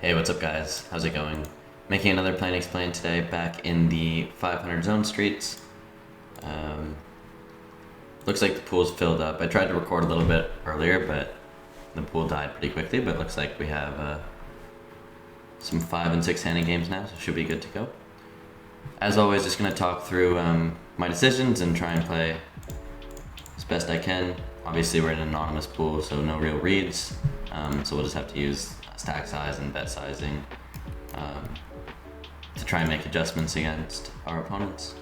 Hey, what's up guys? How's it going? Making another Plan Explain today, back in the 500 zone streets. Looks like the pool's filled up. I tried to record a little bit earlier, but the pool died pretty quickly, but it looks like we have some 5 and 6 handed games now, so it should be good to go. As always, just going to talk through my decisions and try and play as best I can. Obviously we're in an anonymous pool, so no real reads, so we'll just have to use stack size and bet sizing to try and make adjustments against our opponents.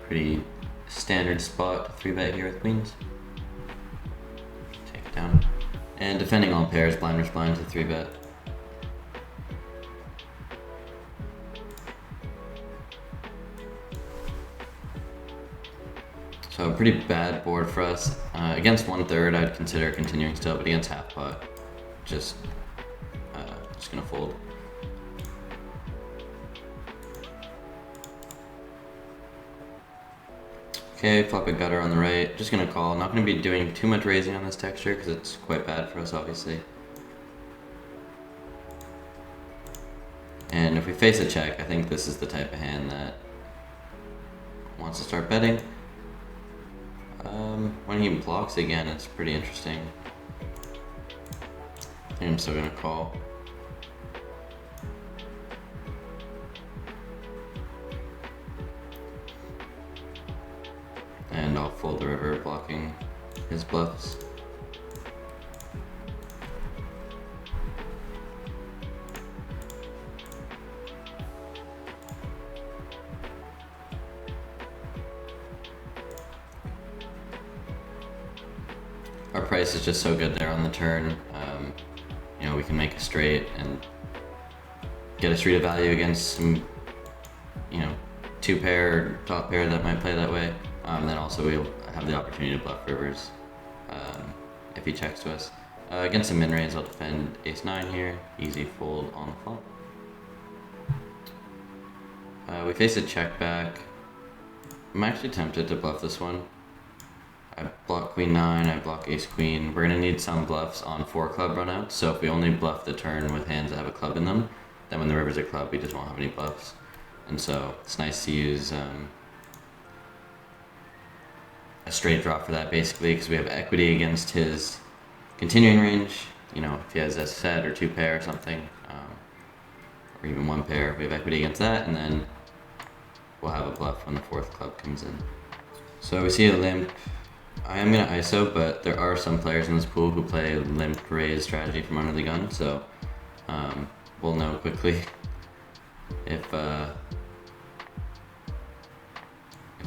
Pretty standard spot to 3-bet here with queens. Take it down. And defending all pairs, blind versus blind to 3-bet. So a pretty bad board for us. Against 1/3, I'd consider continuing still, but against half pot, just gonna fold. Okay, flop a gutter on the right. Just gonna call. Not gonna be doing too much raising on this texture because it's quite bad for us, obviously. And if we face a check, I think this is the type of hand that wants to start betting. When he blocks again, it's pretty interesting. I think I'm still gonna call. And I'll fold the river, blocking his bluffs. Our price is just so good there on the turn. You know, we can make a straight and get a street of value against some, you know, 2-pair or top pair that might play that way. Then also we'll have the opportunity to bluff rivers if he checks to us. Against a min raise, I'll defend ace-9 here. Easy fold on the flop. We face a check back. I'm actually tempted to bluff this one. I block queen-9, I block ace-queen. We're gonna need some bluffs on 4 club runouts, so if we only bluff the turn with hands that have a club in them, then when the river's a club, we just won't have any bluffs. And so it's nice to use a straight draw for that, basically, because we have equity against his continuing range. You know, if he has a set or 2-pair or something, or even 1-pair, we have equity against that, and then we'll have a bluff when the 4th club comes in. So we see a limp. I am going to ISO, but there are some players in this pool who play limp raise strategy from under the gun, so we'll know quickly if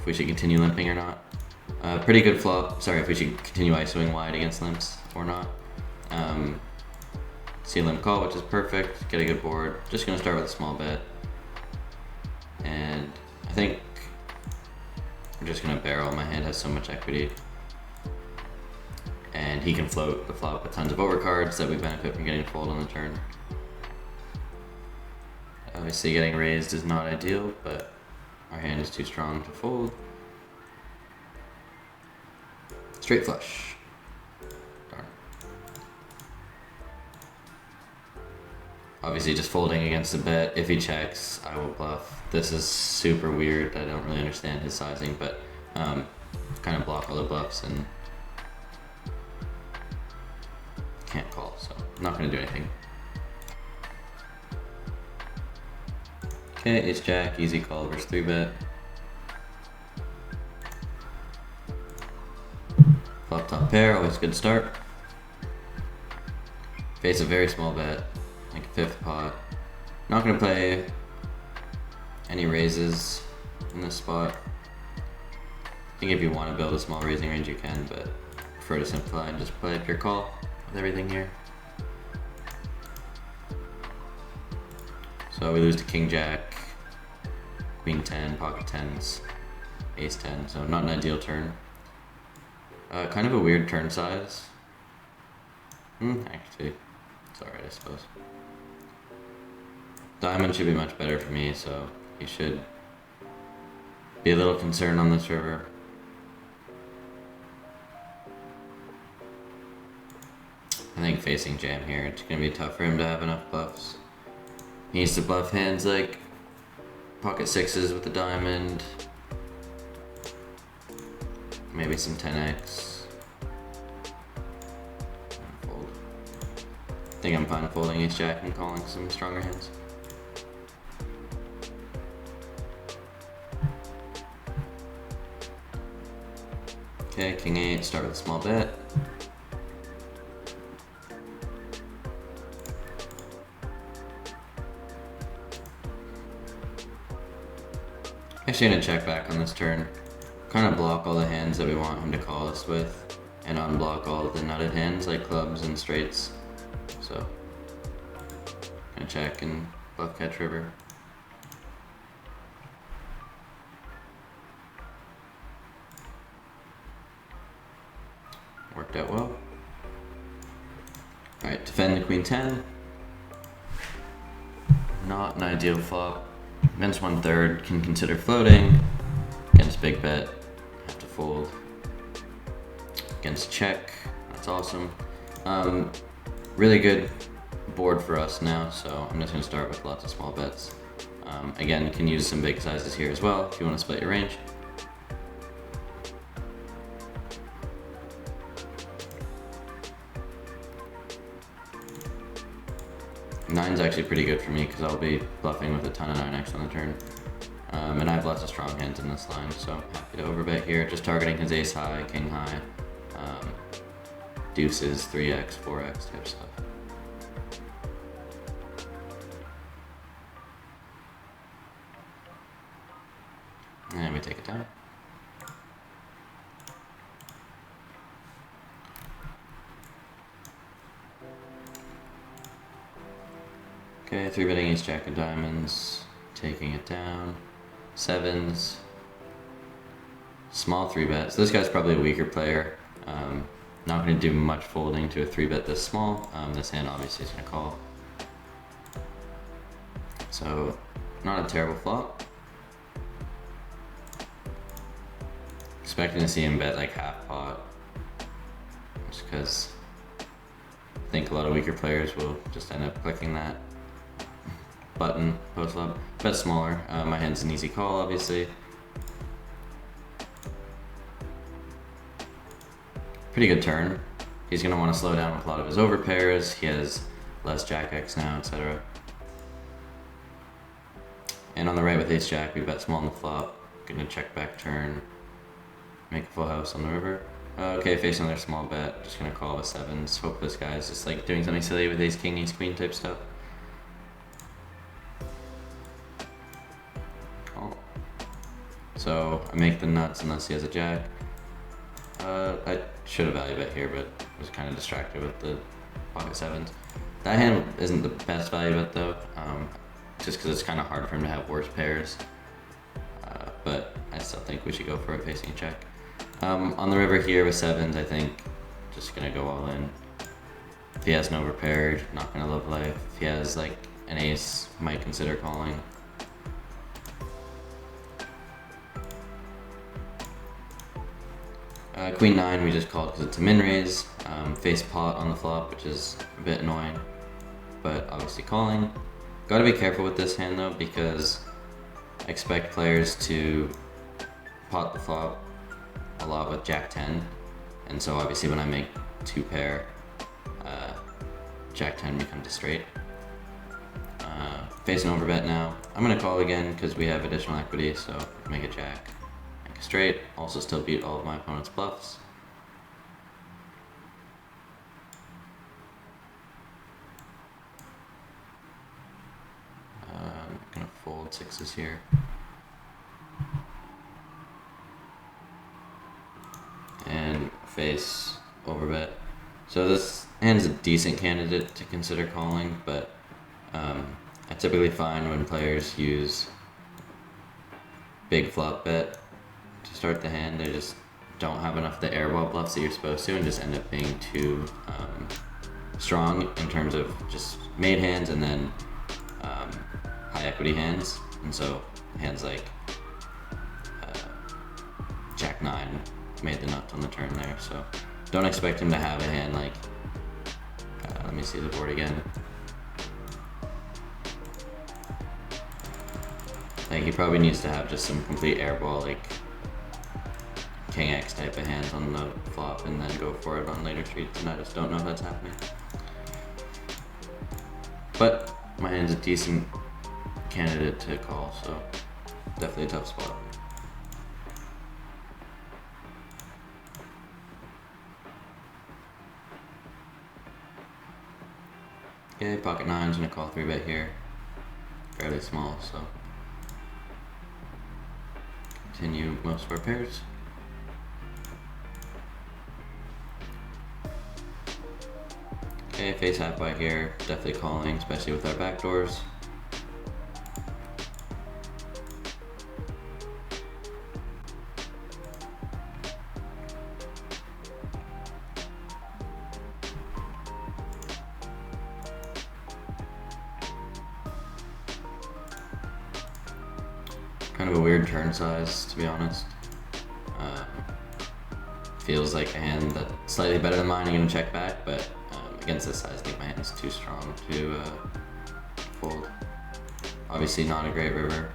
we should continue limping or not. Pretty good flop. Sorry, if we should continue ISOing wide against limps or not. See a limp call, which is perfect. Get a good board. Just going to start with a small bet. And I think we're just going to barrel. My hand has so much equity. And he can float the flop with tons of overcards that we benefit from getting fold on the turn. Obviously getting raised is not ideal, but our hand is too strong to fold. Straight flush. Darn. Obviously just folding against the bet. If he checks, I will bluff. This is super weird. I don't really understand his sizing, but kind of block all the bluffs and can't call, so I'm not going to do anything. Okay, ace jack, easy call versus 3-bet. Flop top pair, always good start. Face a very small bet, like a 5th pot. Not going to play any raises in this spot. I think if you want to build a small raising range you can, but I prefer to simplify and just play a pure call with everything here. So we lose to king jack, queen 10, pocket 10s, ace 10, so not an ideal turn. Kind of a weird turn size. Actually, it's alright, I suppose. Diamond should be much better for me, so he should be a little concerned on this river. I think facing jam here, it's gonna be tough for him to have enough bluffs. He needs to bluff hands like pocket sixes with the diamond, maybe some 10x. Fold. I think I'm fine folding ace jack and calling some stronger hands. Okay, king 8, start with a small bet. Actually gonna check back on this turn. Kind of block all the hands that we want him to call us with, and unblock all of the nutted hands like clubs and straights. So, gonna check and bluff catch river. Worked out well. Alright, defend the queen 10. Not an ideal flop. Against 1/3, can consider floating. Against big bet, have to fold. Against check, that's awesome. Really good board for us now, so I'm just gonna start with lots of small bets. Again, you can use some big sizes here as well if you wanna split your range. Nine's actually pretty good for me because I'll be bluffing with a ton of 9x on the turn. And I have lots of strong hands in this line, so I'm happy to overbet here. Just targeting his ace high, king high, deuces, 3x, 4x type stuff. And we take it down. Okay, 3-betting ace jack of diamonds, taking it down. Sevens, small 3-bet. So this guy's probably a weaker player. Not going to do much folding to a 3-bet this small. This hand obviously is going to call. So, not a terrible flop. Expecting to see him bet like half pot, just because I think a lot of weaker players will just end up clicking that button post flop. Bet smaller. My hand's an easy call, obviously. Pretty good turn. He's gonna want to slow down with a lot of his overpairs. He has less jack X now, etc. And on the right with ace jack, we bet small on the flop. Gonna check back turn. Make a full house on the river. Okay, facing another small bet. Just gonna call with sevens. Hope this guy's just like doing something silly with ace king, ace queen type stuff. Call. So I make the nuts unless he has a jack. I should have value bet here, but was kind of distracted with the pocket sevens. That hand isn't the best value bet though, just because it's kind of hard for him to have worse pairs. But I still think we should go for it facing a check. On the river here with sevens, I think just gonna go all in. If he has no overpair, not gonna love life. If he has like an ace, might consider calling. Queen 9 we just called because it's a min raise. Face pot on the flop, which is a bit annoying, but obviously calling. Gotta be careful with this hand though, because I expect players to pot the flop a lot with jack 10, and so obviously when I make 2 pair, jack 10 becomes a straight. Facing overbet now. I'm gonna call again because we have additional equity, so make a jack. Straight, also still beat all of my opponent's bluffs. I'm gonna fold sixes here. And face overbet. So this hand's a decent candidate to consider calling, but I typically find when players use big flop bet to start the hand, they just don't have enough of the airball bluffs that you're supposed to, and just end up being too strong in terms of just made hands and then high equity hands. And so hands like jack 9 made the nuts on the turn there, so don't expect him to have a hand like Let me see the board again. Like, he probably needs to have just some complete airball, like King X type of hands on the flop and then go for it on later streets, and I just don't know if that's happening. But my hand's a decent candidate to call, so definitely a tough spot. Okay, pocket nine's gonna call 3-bet here. Fairly small, so continue most of our pairs. Okay, face half by here, definitely calling, especially with our backdoors. Kind of a weird turn size, to be honest. Feels like a hand that's slightly better than mine. I'm gonna check back, but against this size, I think my hand is too strong to fold. Obviously, not a great river.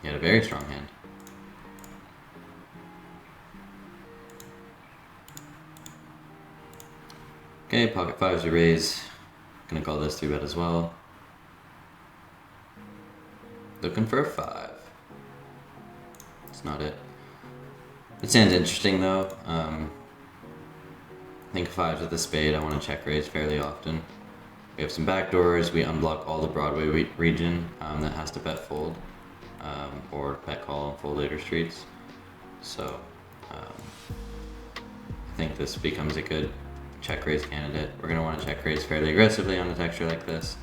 He had a very strong hand. Okay, pocket fives to raise. Gonna call this 3-bet as well. Looking for a 5. It's not it. It sounds interesting though. I think 5s with a spade, I want to check raise fairly often. We have some backdoors, we unblock all the Broadway region that has to bet fold, or bet call and fold later streets. So I think this becomes a good check raise candidate. We're going to want to check raise fairly aggressively on a texture like this.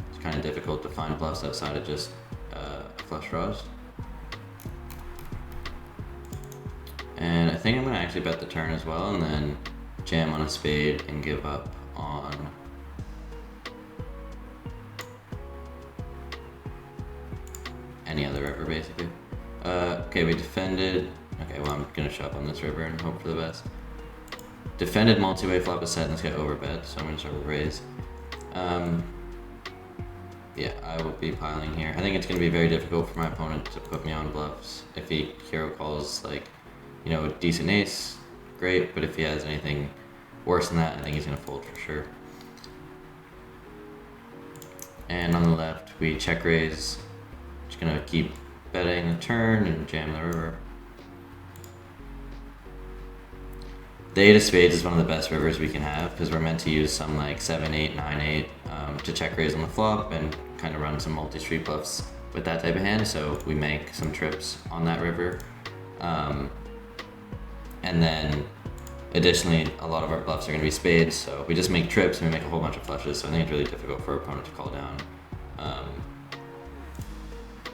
It's kind of difficult to find bluffs outside of just flush draws. And I think I'm going to actually bet the turn as well, and then jam on a spade and give up on any other river, basically. Okay, we defended. Okay, well, I'm going to shove on this river and hope for the best. Defended multi-way flop a set, and this guy overbet, so I'm going to start with raise. Yeah, I will be piling here. I think it's going to be very difficult for my opponent to put me on bluffs. If he hero calls, like, you know, a decent ace, great, but if he has anything worse than that, I think he's going to fold for sure. And on the left, we check raise. Just going to keep betting the turn and jam the river. The 8 of spades is one of the best rivers we can have because we're meant to use some like 7-8, 9-8 to check raise on the flop and kind of run some multi-street bluffs with that type of hand, so we make some trips on that river. And then additionally, a lot of our bluffs are going to be spades, so we just make trips and we make a whole bunch of flushes, so I think it's really difficult for our opponent to call down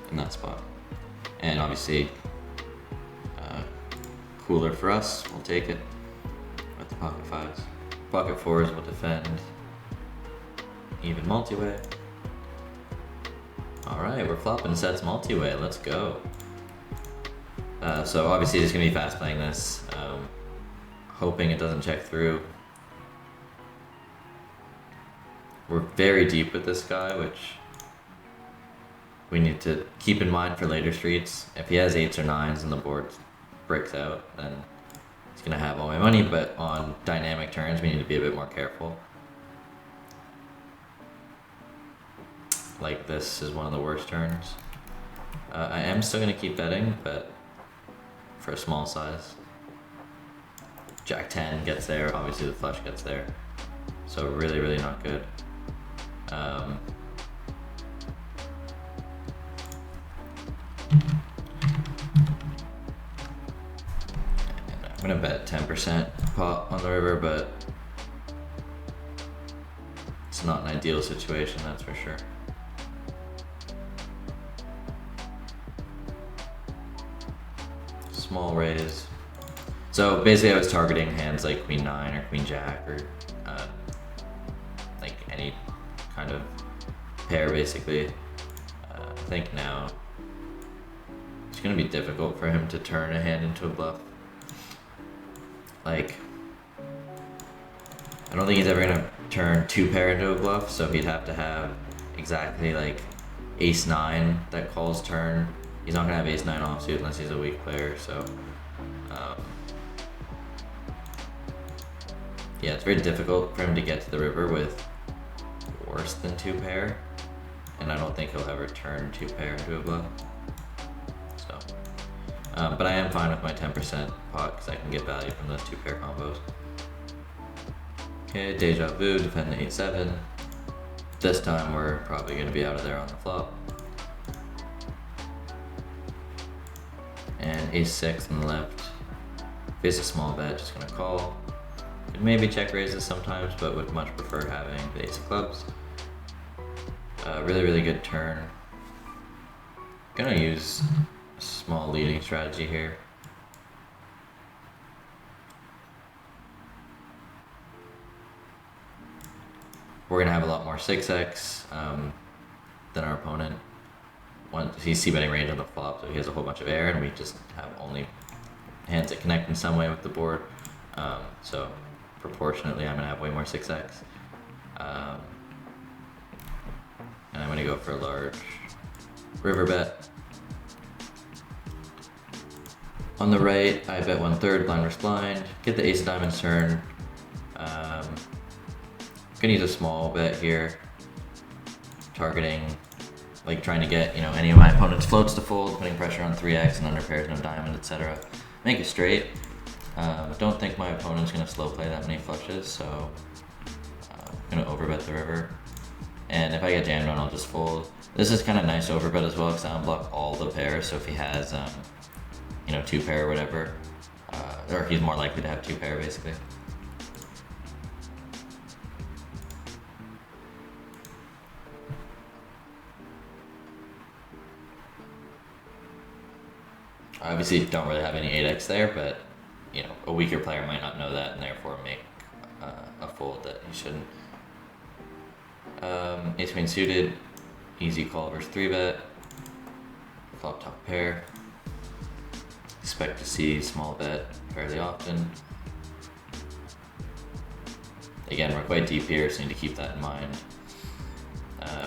in that spot. And obviously, cooler for us, we'll take it with the pocket fives. Pocket fours will defend even multi-way. Alright, we're flopping sets multi-way, let's go. So obviously just gonna be fast playing this, hoping it doesn't check through. We're very deep with this guy, which we need to keep in mind for later streets. If he has 8s or 9s and the board breaks out, then he's gonna have all my money, but on dynamic turns we need to be a bit more careful. Like this is one of the worst turns. I am still gonna keep betting, but for a small size. Jack 10 gets there, obviously the flush gets there. So really, really not good. I'm gonna bet 10% pot on the river, but it's not an ideal situation, that's for sure. Small raise. So basically I was targeting hands like Queen 9 or Queen Jack or like any kind of pair basically. I think now it's going to be difficult for him to turn a hand into a bluff. like, I don't think he's ever gonna turn 2-pair into a bluff, so he'd have to have exactly like ace-9 that calls turn. He's not gonna have ace-9 offsuit unless he's a weak player, so yeah, it's very difficult for him to get to the river with worse than 2-pair, and I don't think he'll ever turn 2-pair into a bluff. So, but I am fine with my 10% pot because I can get value from those 2-pair combos. Okay, deja vu, defend the 8-7. This time we're probably going to be out of there on the flop. And ace-6 on the left. Face a small bet, just going to call. Could maybe check raises sometimes, but would much prefer having the ace of clubs. Really, really good turn. Gonna use a small leading strategy here. We're gonna have a lot more 6x than our opponent. He's c-betting range on the flop, so he has a whole bunch of air, and we just have only hands that connect in some way with the board. So proportionately, I'm gonna have way more 6x. And I'm gonna go for a large river bet. On the right, I bet 1/3 blind versus blind. Get the ace of diamonds turn. Gonna use a small bet here, targeting, like trying to get any of my opponent's floats to fold, putting pressure on 3x and under pairs, no diamond, etc. Make it straight. Don't think my opponent's gonna slow play that many flushes, so I'm gonna overbet the river. And if I get jammed on, I'll just fold. This is kind of nice to overbet as well because I unblock all the pairs. So if he has, 2-pair or whatever, or he's more likely to have 2-pair basically. Obviously, don't really have any 8x there, but a weaker player might not know that and therefore make a fold that he shouldn't. Ace queen suited, easy call versus 3-bet, flop top pair. Expect to see small bet fairly often. Again, we're quite deep here, so need to keep that in mind.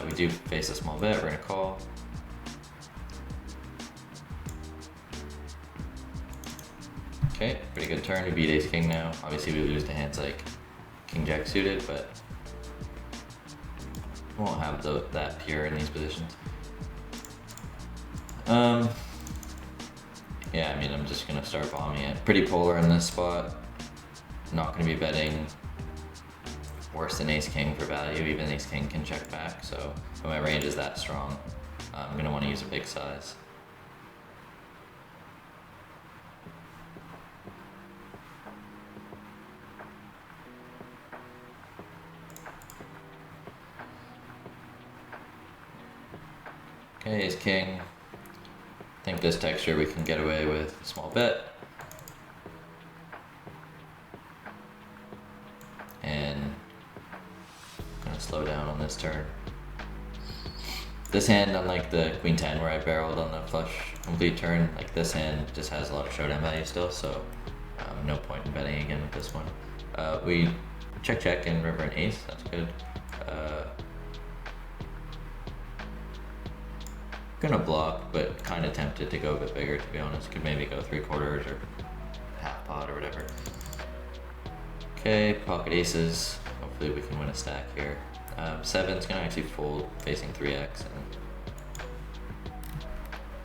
We do face a small bet, we're gonna call. Okay, pretty good turn. We beat ace king now. Obviously we lose to hands like king jack suited, but won't have that pure in these positions. Yeah, I mean, I'm just gonna start bombing it. Pretty polar in this spot. Not gonna be betting worse than ace king for value. Even ace king can check back, so when my range is that strong, I'm gonna want to use a big size. Okay, ace king. I think this texture we can get away with a small bet. And I'm gonna slow down on this turn. This hand, unlike the queen 10 where I barreled on the flush complete turn, like this hand just has a lot of showdown value still, so no point in betting again with this one. We check and river and ace, that's good. Gonna block, but kind of tempted to go a bit bigger, to be honest. Could maybe go 3/4 or half pot or whatever. Okay, pocket aces. Hopefully we can win a stack here. 7's gonna actually fold facing 3x, and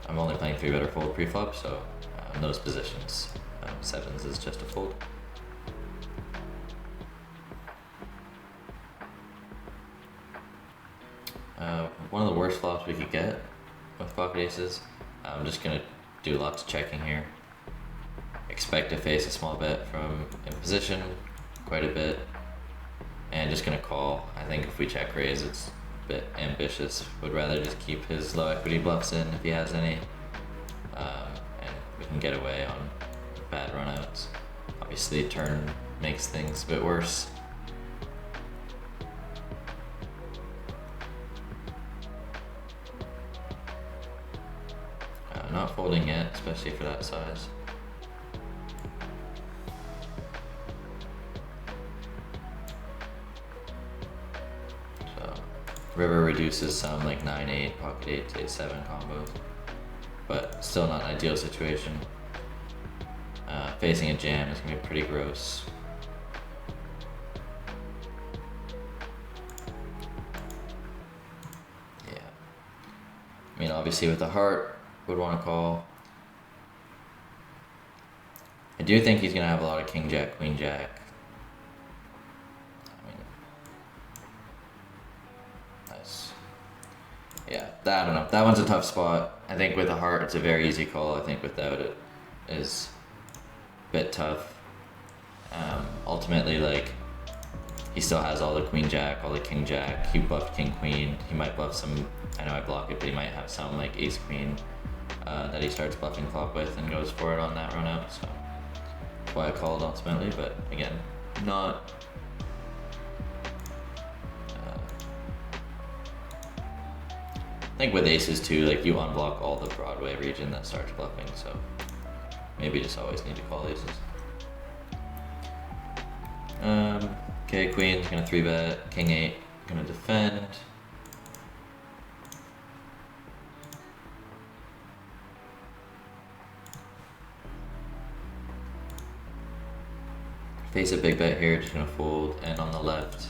I'm only playing 3-bet or fold pre-flop, so in those positions, 7's is just a fold. One of the worst flops we could get with pocket aces. I'm just gonna do lots of checking here. Expect to face a small bet from in position, quite a bit, and just gonna call. I think if we check raise, it's a bit ambitious. Would rather just keep his low equity bluffs in if he has any, and we can get away on bad runouts. Obviously, turn makes things a bit worse. Not folding yet, especially for that size. River reduces some like 9-8, pocket 8 to 8-7 combos, but still not an ideal situation. Facing a jam is gonna be pretty gross. Yeah. I mean, obviously with the heart, would want to call. I do think he's gonna have a lot of king jack, queen jack. I mean, nice. Yeah, I don't know. That one's a tough spot. I think with a heart, it's a very easy call. I think without it is a bit tough. Ultimately, like, he still has all the queen jack, all the king jack. He bluffed king queen. He might bluff some. I know I block it, but he might have some like ace queen that he starts bluffing flop with and goes for it on that run out. So that's why I called ultimately. But again, not. I think with aces too, like you unblock all the Broadway region that starts bluffing. So maybe just always need to call aces. Okay, queen's gonna 3-bet, king 8 gonna defend. Face a big bet here, just gonna fold, and on the left,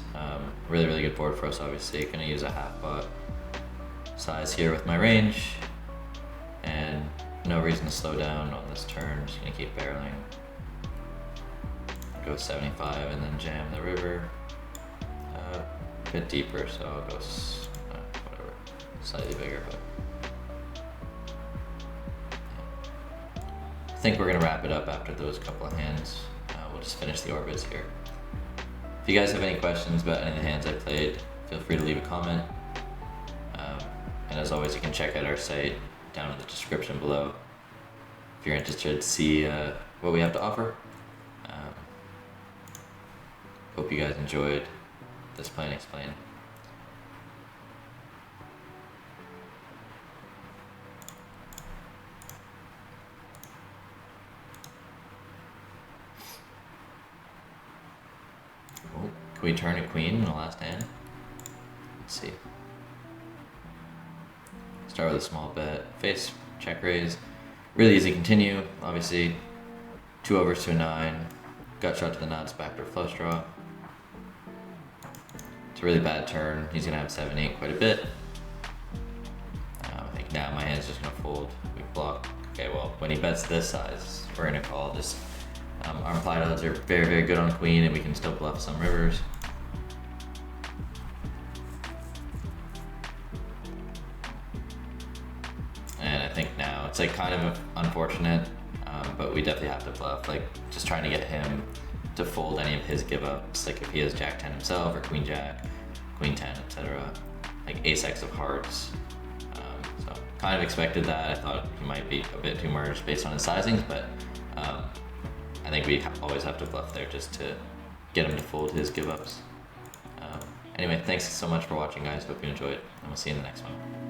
really good board for us obviously. Gonna use a half pot size here with my range, and no reason to slow down on this turn, just gonna keep barreling. Go 75 and then jam the river. A bit deeper, so I'll go whatever, slightly bigger, but yeah. I think we're gonna wrap it up after those couple of hands. We'll just finish the orbits here. If you guys have any questions about any of the hands I played, feel free to leave a comment. And as always, you can check out our site down in the description below if you're interested to see what we have to offer. Hope you guys enjoyed this Play and Explain. Oh, can we turn a queen in the last hand? Let's see. Start with a small bet. Face, check raise. Really easy continue. Obviously, 2 overs to a 9. Gut shot to the nuts, backdoor flush draw. It's a really bad turn. He's gonna have 7-8 quite a bit. I think now my hand's just gonna fold. We block. Okay, well, when he bets this size, we're gonna call. Just our implied odds are very good on queen, and we can still bluff some rivers. And I think now it's like kind of unfortunate, but we definitely have to bluff. Like just trying to get him to fold any of his give ups. Like if he has Jack 10 himself or Queen Jack, Queen 10, etc. Like ace X of hearts. So kind of expected that. I thought he might be a bit too merged based on his sizings, but I think we always have to bluff there just to get him to fold his give ups. Anyway, thanks so much for watching, guys. Hope you enjoyed, and we'll see you in the next one.